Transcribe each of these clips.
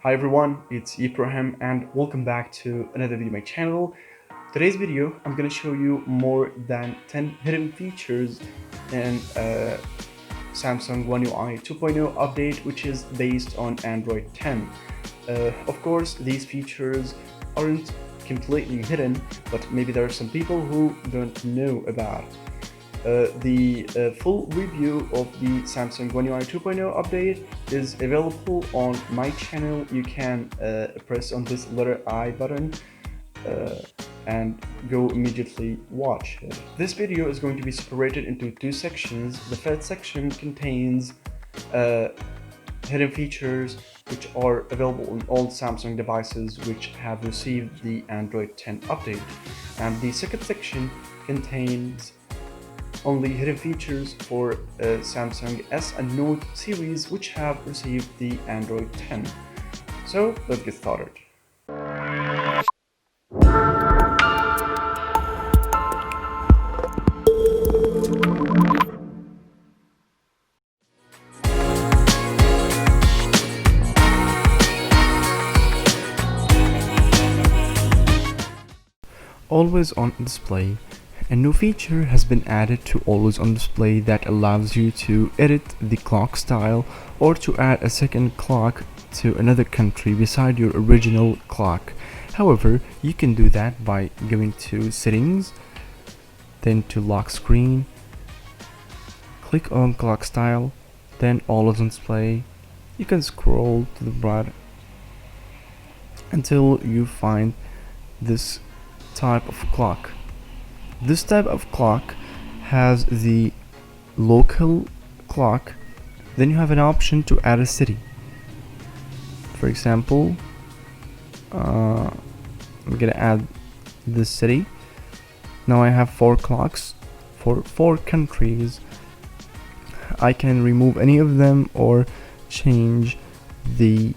Hi everyone, it's Ibrahim and welcome back to another video on my channel. Today's video, I'm going to show you more than 10 hidden features in Samsung One UI 2.0 update, which is based on Android 10. Of course, these features aren't completely hidden, but maybe there are some people who don't know about. The full review of the Samsung One UI 2.0 update is available on my channel. You can press on this letter I button and go immediately watch it. This video is going to be separated into two sections. The first section contains hidden features which are available on all Samsung devices which have received the Android 10 update, and the second section contains only hidden features for Samsung S and Note series which have received the Android 10. So let's get started. Always on display. A new feature has been added to Always on Display that allows you to edit the clock style or to add a second clock to another country beside your original clock. However, you can do that by going to Settings, then to Lock Screen, click on Clock Style, then Always on Display. You can scroll to the right until you find this type of clock. This type of clock has the local clock, then you have an option to add a city. For example, I'm gonna add this city. Now I have 4 clocks for 4 countries. I can remove any of them or change the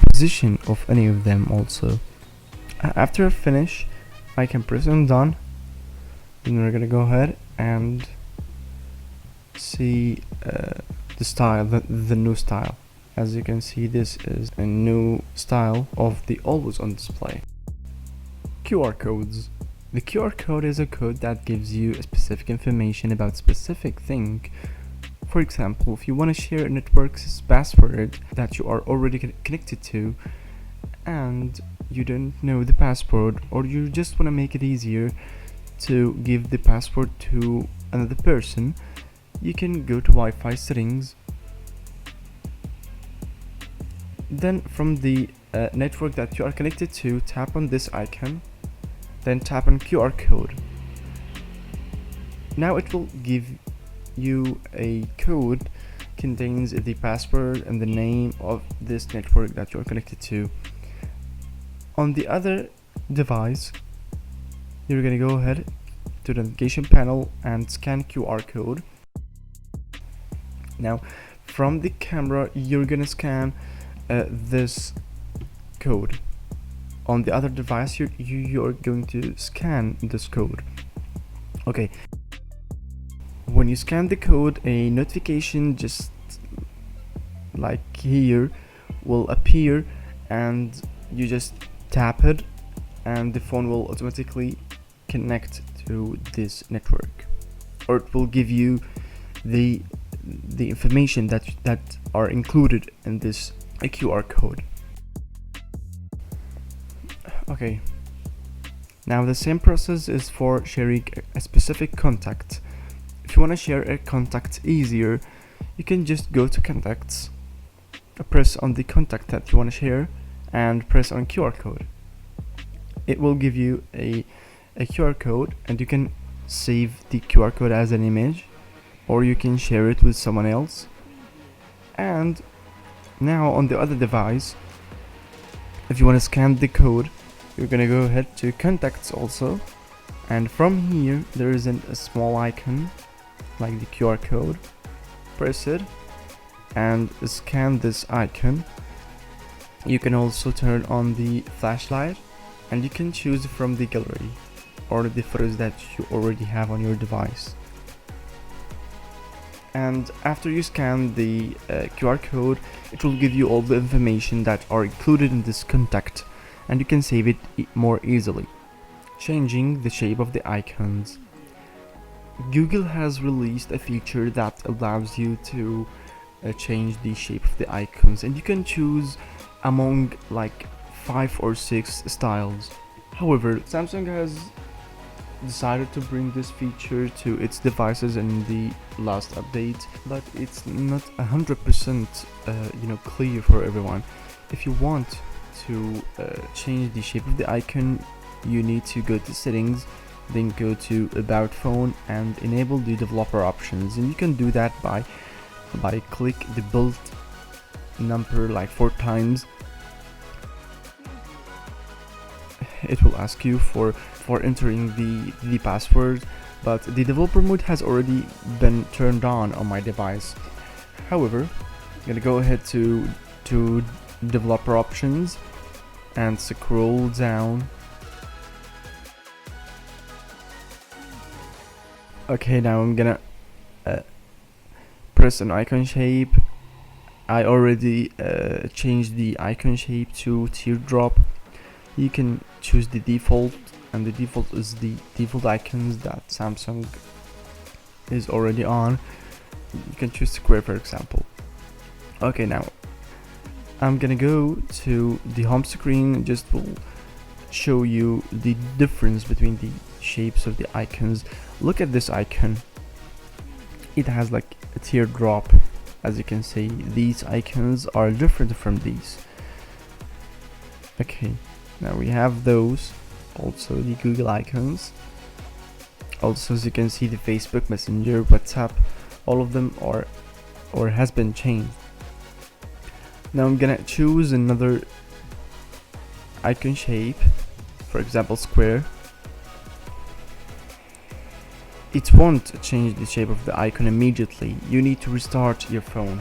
position of any of them also. After I finish, I can press on done. Then we're gonna go ahead and see the style, the new style. As you can see, this is a new style of the Always on Display. QR codes. The QR code is a code that gives you a specific information about specific thing. For example, if you want to share a network's password that you are already connected to and you don't know the password, or you just want to make it easier to give the password to another person, you can go to Wi-Fi settings, then from the network that you are connected to, tap on this icon, then tap on QR code. Now it will give you a code contains the password and the name of this network that you are connected to. On the other device, you're gonna go ahead to the navigation panel and scan QR code. Now from the camera, you're gonna scan this code. On the other device, you're going to scan this code. Okay, when you scan the code, a notification just like here will appear, and you just tap it and the phone will automatically connect to this network, or it will give you the information that are included in this QR code. Okay, now the same process is for sharing a specific contact. If you want to share a contact easier, you can just go to contacts, press on the contact that you want to share, and press on QR code. It will give you a QR code, and you can save the QR code as an image, or you can share it with someone else. And now on the other device, if you want to scan the code, you're gonna go ahead to contacts also, and from here there is a small icon like the QR code. Press it and scan this icon. You can also turn on the flashlight, and you can choose from the gallery or the photos that you already have on your device. and after you scan the QR code, it will give you all the information that are included in this contact, and you can save it more easily. Changing the shape of the icons. Google has released a feature that allows you to change the shape of the icons, and you can choose among like 5 or 6 styles. However, Samsung has decided to bring this feature to its devices in the last update, but it's not 100% clear for everyone. If you want to change the shape of the icon, you need to go to settings, then go to about phone and enable the developer options, and you can do that by click the build number like 4 times. It will ask you for entering the password, but the developer mode has already been turned on my device. However, I'm gonna go ahead to developer options and scroll down. Okay, now I'm gonna press an icon shape. I already changed the icon shape to teardrop. You can choose the default, and the default is the default icons that Samsung is already on. You can choose square, for example. Okay, now I'm gonna go to the home screen. Just will show you the difference between the shapes of the icons. Look at this icon. It has like a teardrop. As you can see, these icons are different from these. Okay, now we have those, also the Google icons. Also, as you can see, the Facebook Messenger, WhatsApp, all of them are or has been changed. Now I'm gonna choose another icon shape, for example square. It won't change the shape of the icon immediately. You need to restart your phone.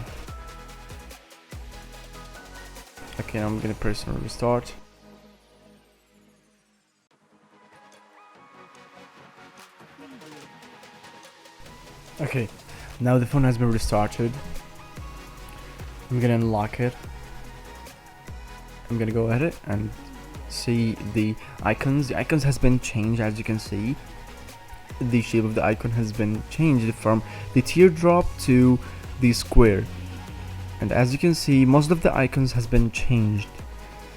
Okay, now I'm gonna press on restart. Okay, now the phone has been restarted. I'm gonna unlock it. I'm gonna go at it and see the icons. The icons has been changed. As you can see, the shape of the icon has been changed from the teardrop to the square, and as you can see, most of the icons has been changed.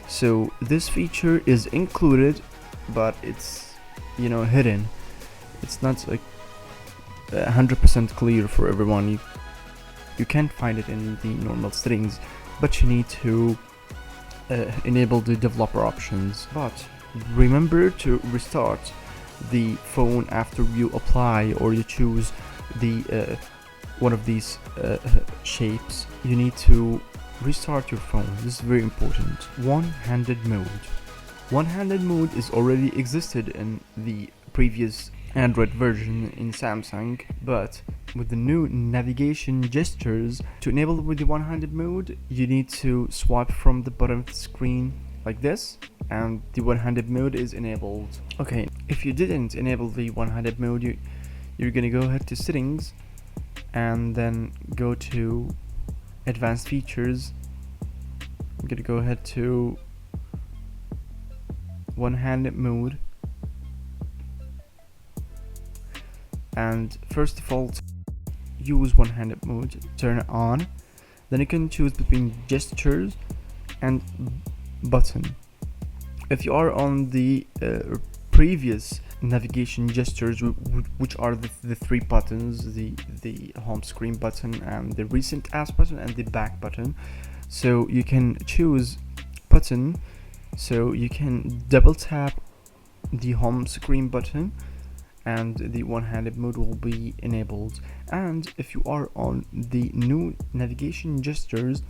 So this feature is included, but it's hidden. It's not like 100% clear for everyone. You can't find it in the normal settings, but you need to enable the developer options. But remember to restart the phone after you apply or you choose the one of these shapes. You need to restart your phone. This is very important. One-handed mode. One-handed mode is already existed in the previous Android version in Samsung, but with the new navigation gestures, to enable with the one-handed mode, you need to swipe from the bottom of the screen like this, and the one-handed mode is enabled. Okay, if you didn't enable the one-handed mode, you're gonna go ahead to settings and then go to advanced features. I'm gonna go ahead to one-handed mode, and first of all, use one-handed mode, turn it on. Then you can choose between gestures and button. If you are on the previous navigation gestures, which are the 3 buttons, the home screen button and the recent apps button and the back button, so you can choose button. So you can double tap the home screen button and the one-handed mode will be enabled. And if you are on the new navigation gestures,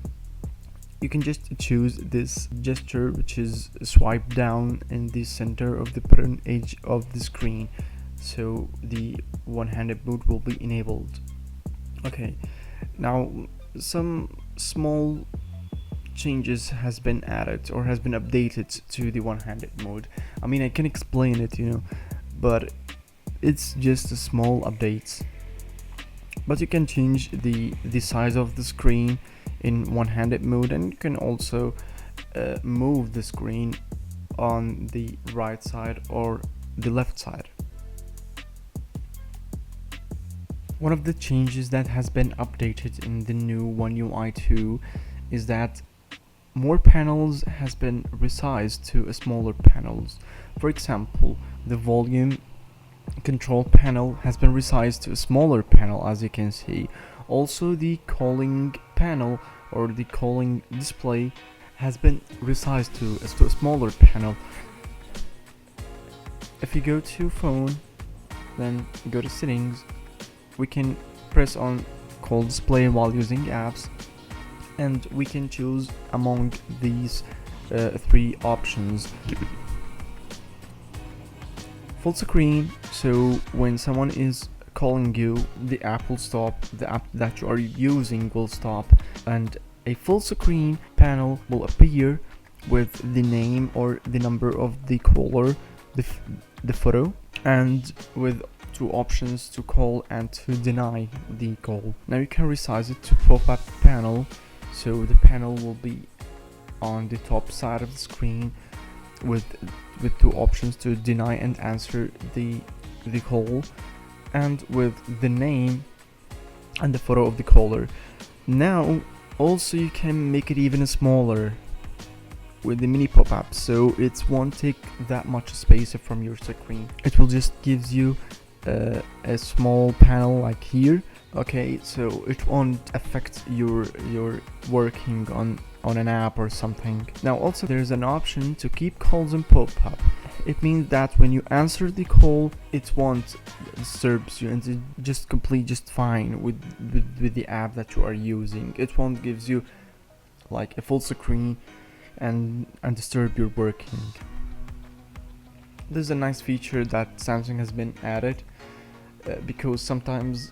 you can just choose this gesture, which is swipe down in the center of the bottom edge of the screen, so the one-handed mode will be enabled. Okay, now some small changes has been added or has been updated to the one-handed mode. I mean, I can explain it, but it's just a small updates. but you can change the size of the screen in one-handed mode, and you can also move the screen on the right side or the left side. One of the changes that has been updated in the new One UI 2 is that more panels has been resized to smaller panels. For example, the volume control panel has been resized to a smaller panel, as you can see. Also, the calling panel or the calling display has been resized to a smaller panel. If you go to phone, then go to settings, we can press on call display while using apps, and we can choose among these three options. Full screen, so when someone is calling you, the app will stop, the app that you are using will stop, and a full screen panel will appear with the name or the number of the caller, the photo, and with two options to call and to deny the call. Now you can resize it to pop-up panel, so the panel will be on the top side of the screen with two options to deny and answer the call, and with the name and the photo of the caller. Now also you can make it even smaller with the mini pop-up, so it won't take that much space from your screen. It will just gives you a small panel like here. Okay, so it won't affect your working on an app or something. Now also there's an option to keep calls in pop-up. It means that when you answer the call, it won't disturb you, and it just complete just fine with the app that you are using. It won't gives you like a full screen and disturb your working. This is a nice feature that Samsung has been added. Because sometimes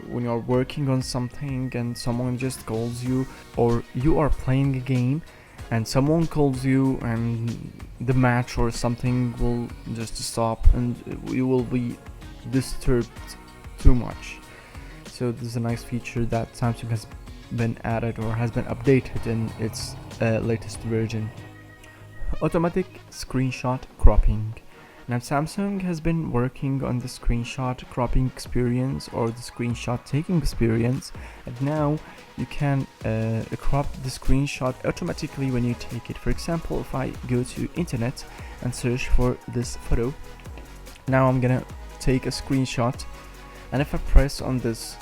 when you're working on something and someone just calls you, or you are playing a game and someone calls you, and the match or something will just stop and you will be disturbed too much. So this is a nice feature that Samsung has been added or has been updated in its latest version. Automatic screenshot cropping. Now Samsung has been working on the screenshot cropping experience or the screenshot taking experience, and now you can crop the screenshot automatically when you take it. For example, if I go to internet and search for this photo, now I'm gonna take a screenshot, and if I press on this,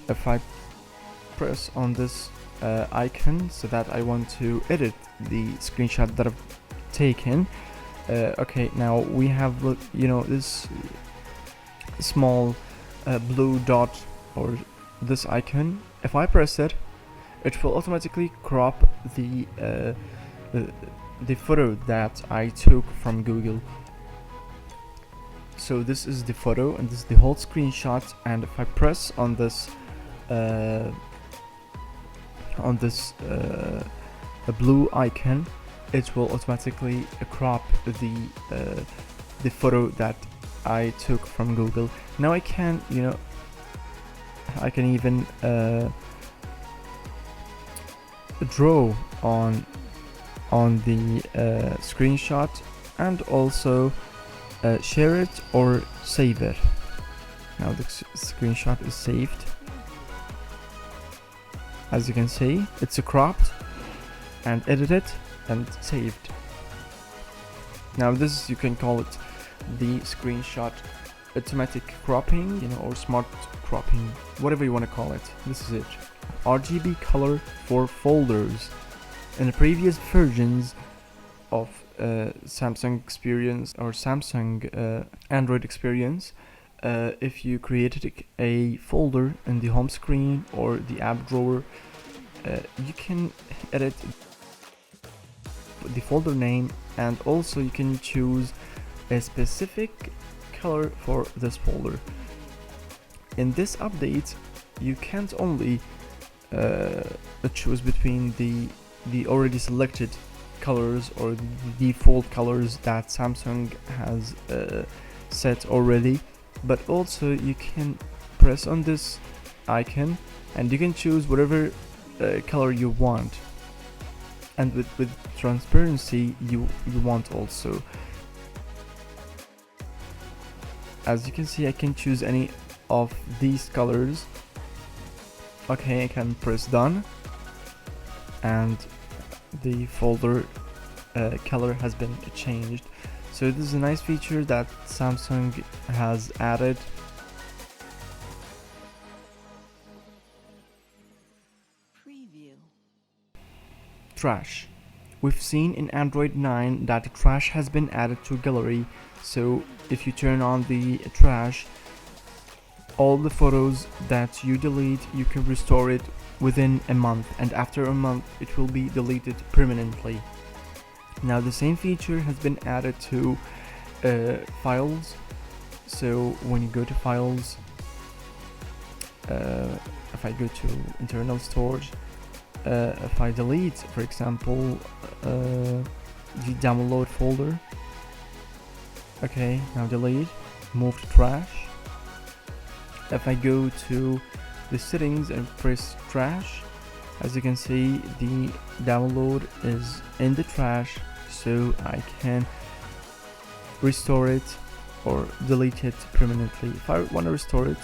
if I press on this icon so that I want to edit the screenshot that I've taken, okay, now we have this small blue dot or this icon. If I press it, it will automatically crop the photo that I took from Google. So this is the photo and this is the whole screenshot, and if I press on this blue icon, it will automatically crop the photo that I took from Google. Now I can even draw on the screenshot, and also share it or save it. Now the screenshot is saved. As you can see, it's cropped and edited and saved. Now this, you can call it the screenshot automatic cropping, or smart cropping, whatever you want to call it. This is it. RGB color for folders. In the previous versions of Samsung experience or Samsung Android experience, if you created a folder in the home screen or the app drawer, you can edit the folder name, and also you can choose a specific color for this folder. In this update, you can't only choose between the already selected colors or the default colors that Samsung has set already. but also you can press on this icon and you can choose whatever color you want, and with transparency you want also. As you can see, I can choose any of these colors. Okay, I can press done, and the folder color has been changed. So this is a nice feature that Samsung has added. Trash. We've seen in Android 9 that trash has been added to gallery, so if you turn on the trash, all the photos that you delete, you can restore it within a month, and after a month it will be deleted permanently. Now the same feature has been added to files. So when you go to files, if I go to internal storage, if I delete, for example, the download folder, okay, now delete, move to trash. If I go to the settings and press trash, as you can see, the download is in the trash, so I can restore it or delete it permanently. If I want to restore it,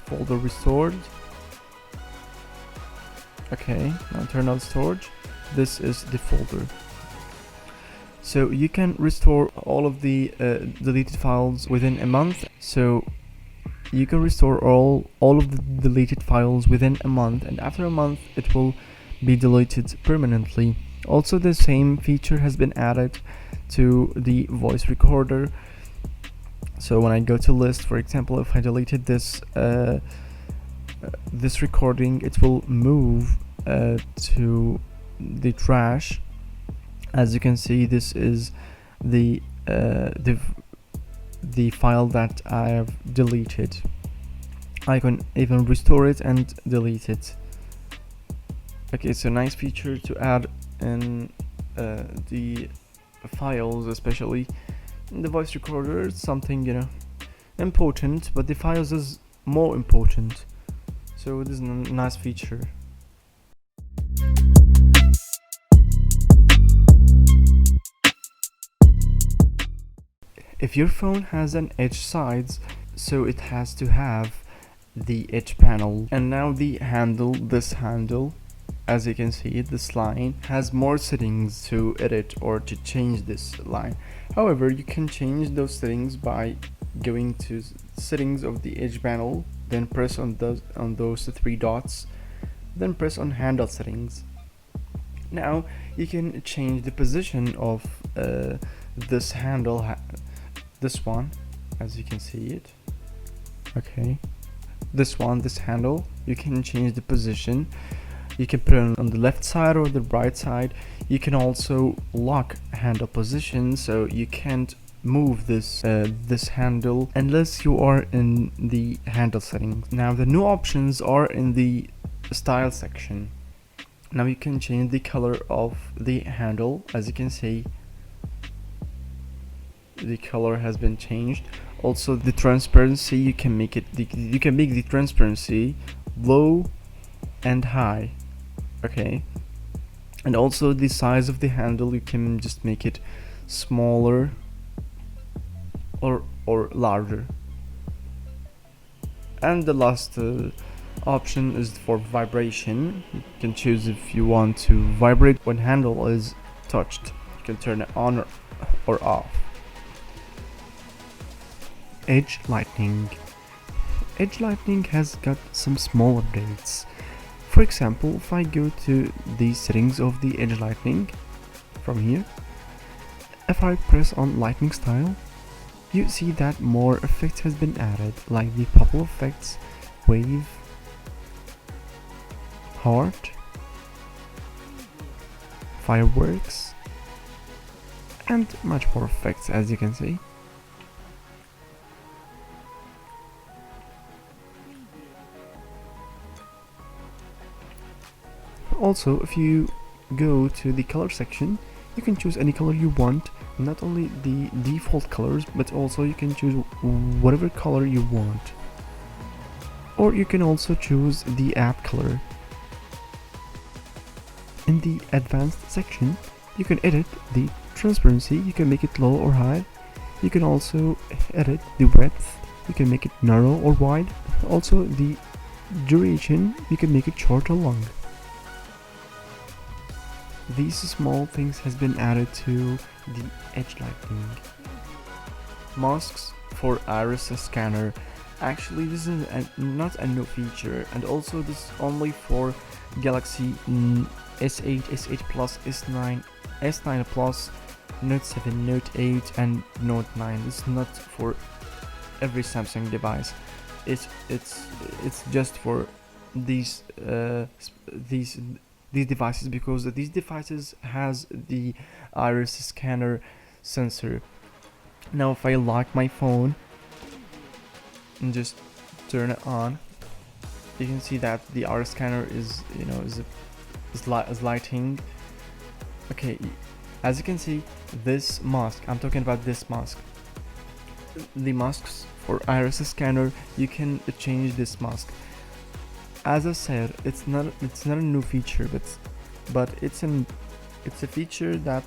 folder restored. Okay, now internal storage, this is the folder. So you can restore all of the deleted files within a month. So you can restore all of the deleted files within a month, and after a month it will be deleted permanently. Also, the same feature has been added to the voice recorder. So when I go to list, for example, if I deleted this this recording, it will move to the trash. As you can see, this is the file that I have deleted. I can even restore it and delete it. Okay, it's a nice feature to add in the files, especially in the voice recorder. It's something, you know, important, but the files is more important. So this is a nice feature. If your phone has an edge sides, so it has to have the edge panel. And now the handle, this handle, as you can see, this line has more settings to edit or to change this line. However, you can change those settings by going to settings of the edge panel, then press on those three dots, then press on handle settings. Now you can change the position of this handle, this one, as you can see it. Okay, this handle, you can change the position. You can put it on the left side or the right side. You can also lock handle position, so you can't move this this handle unless you are in the handle settings. Now the new options are in the style section. Now you can change the color of the handle. As you can see, the color has been changed. Also the transparency, you can make it the transparency low and high. Okay, and also the size of the handle, you can just make it smaller or larger. And the last option is for vibration. You can choose if you want to vibrate when handle is touched. You can turn it on or off. Edge lighting. Edge lighting has got some small updates. For example, if I go to the settings of the edge lighting from here, if I press on lighting style, you see that more effects has been added, like the bubble effects, wave, heart, fireworks, and much more effects, as you can see. Also, if you go to the color section, You can choose any color you want, not only the default colors, but also you can choose whatever color you want. Or you can also choose the app color. In the advanced section, you can edit the transparency, you can make it low or high. You can also edit the width, you can make it narrow or wide. Also the duration, you can make it short or long. These small things has been added to the edge lighting. Masks for iris scanner. Actually, this is not a new feature, and also this is only for Galaxy S8, S8 Plus, S9, S9 Plus, Note 7, Note 8 and Note 9. This is not for every Samsung device. It's just for these devices, because these devices has the iris scanner sensor. Now if I lock my phone and just turn it on, you can see that the iris scanner is lighting. Okay, as you can see, this mask, I'm talking about this mask, the masks for iris scanner, you can change this mask. As I said, it's not a new feature, but it's a feature that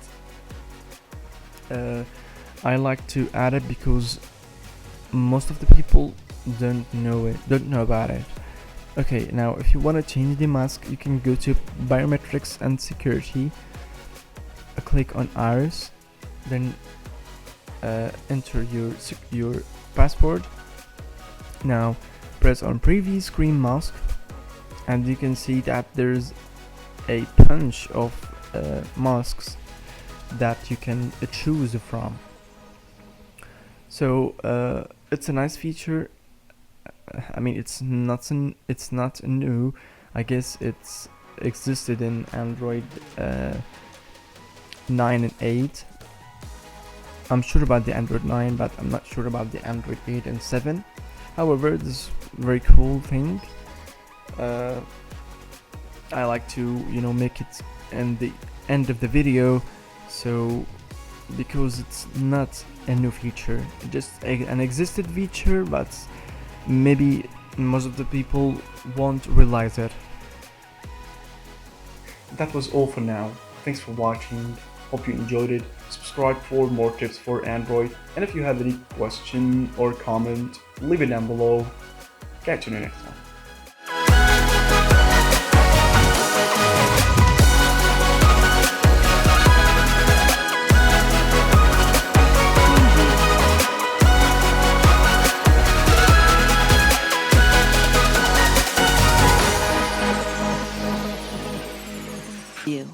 I like to add it, because most of the people don't know about it. Okay, now if you want to change the mask, you can go to biometrics and security, click on iris, then enter your password. Now press on preview screen mask, and you can see that there's a bunch of masks that you can choose from. So it's a nice feature. I mean, it's not new. I guess it's existed in Android 9 and 8. I'm sure about the Android 9, but I'm not sure about the Android 8 and 7. However, this is a very cool thing. I like to make it in the end of the video, so because it's not a new feature, just an existed feature, but maybe most of the people won't realize it. That was all for now. Thanks for watching. Hope you enjoyed it. Subscribe for more tips for Android, and if you have any question or comment, leave it down below. Catch you next time. You.